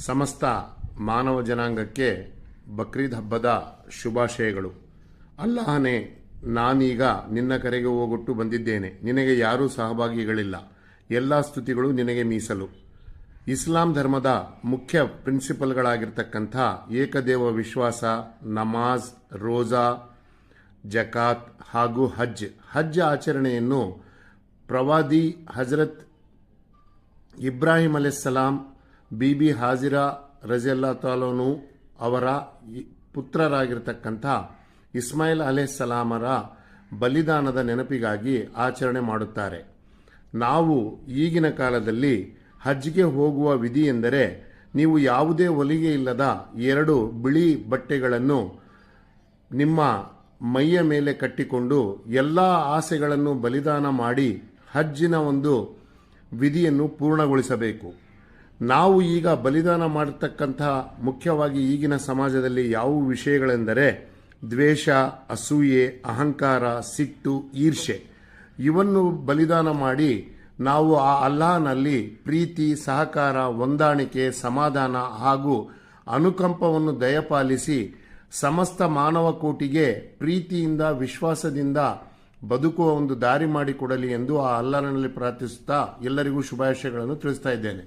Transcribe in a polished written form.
ಸಮಸ್ತ ಮಾನವ ಜನಾಂಗಕ್ಕೆ ಬಕ್ರೀದ್ ಹಬ್ಬದ ಶುಭಾಶಯಗಳು. ಅಲ್ಲಾಹನೇ, ನಾನೀಗ ನಿನ್ನ ಕರೆಗೆ ಹೋಗೊಟ್ಟು ಬಂದಿದ್ದೇನೆ. ನಿನಗೆ ಯಾರೂ ಸಹಭಾಗಿಗಳಿಲ್ಲ. ಎಲ್ಲ ಸ್ತುತಿಗಳು ನಿನಗೆ ಮೀಸಲು. ಇಸ್ಲಾಂ ಧರ್ಮದ ಮುಖ್ಯ ಪ್ರಿನ್ಸಿಪಲ್ಗಳಾಗಿರ್ತಕ್ಕಂಥ ಏಕದೇವ ವಿಶ್ವಾಸ, ನಮಾಜ್, ರೋಜಾ, ಜಕಾತ್ ಹಾಗೂ ಹಜ್ ಆಚರಣೆಯನ್ನು ಪ್ರವಾದಿ ಹಜರತ್ ಇಬ್ರಾಹಿಂ ಅಲೈಹಿಸ್ಸಲಾಂ, ಬಿಬಿ ಹಾಜಿರಾ ರಜಿಯಲ್ಲಾ ತಾಲನು ಅವರ ಪುತ್ರರಾಗಿರ್ತಕ್ಕಂಥ ಇಸ್ಮಾಯಿಲ್ ಅಲೈಹಿಸ್ಸಲಾಮರ ಬಲಿದಾನದ ನೆನಪಿಗಾಗಿ ಆಚರಣೆ ಮಾಡುತ್ತಾರೆ. ನಾವು ಈಗಿನ ಕಾಲದಲ್ಲಿ ಹಜ್ಗೆ ಹೋಗುವ ವಿಧಿ ಎಂದರೆ, ನೀವು ಯಾವುದೇ ಹೊಲಿಗೆ ಇಲ್ಲದ 2 ಬಿಳಿ ಬಟ್ಟೆಗಳನ್ನು ನಿಮ್ಮ ಮೈಯ ಮೇಲೆ ಕಟ್ಟಿಕೊಂಡು ಎಲ್ಲ ಆಸೆಗಳನ್ನು ಬಲಿದಾನ ಮಾಡಿ ಹಜ್ಜಿನ ಒಂದು ವಿಧಿಯನ್ನು ಪೂರ್ಣಗೊಳಿಸಬೇಕು. ನಾವು ಈಗ ಬಲಿದಾನ ಮಾಡತಕ್ಕಂಥ ಮುಖ್ಯವಾಗಿ ಈಗಿನ ಸಮಾಜದಲ್ಲಿ ಯಾವುವು ವಿಷಯಗಳೆಂದರೆ ದ್ವೇಷ, ಅಸೂಯೆ, ಅಹಂಕಾರ, ಸಿಟ್ಟು, ಈರ್ಷೆ ಇವನ್ನು ಬಲಿದಾನ ಮಾಡಿ ನಾವು ಆ ಅಲ್ಲಾಹನಲ್ಲಿ ಪ್ರೀತಿ, ಸಹಕಾರ, ಹೊಂದಾಣಿಕೆ, ಸಮಾಧಾನ ಹಾಗೂ ಅನುಕಂಪವನ್ನು ದಯಪಾಲಿಸಿ ಸಮಸ್ತ ಮಾನವ ಕೋಟಿಗೆ ಪ್ರೀತಿಯಿಂದ, ವಿಶ್ವಾಸದಿಂದ ಬದುಕುವ ಒಂದು ದಾರಿ ಮಾಡಿಕೊಡಲಿ ಎಂದು ಆ ಅಲ್ಲಾಹನಲ್ಲಿ ಪ್ರಾರ್ಥಿಸುತ್ತಾ ಎಲ್ಲರಿಗೂ ಶುಭಾಶಯಗಳನ್ನು ತಿಳಿಸ್ತಾ ಇದ್ದೇನೆ.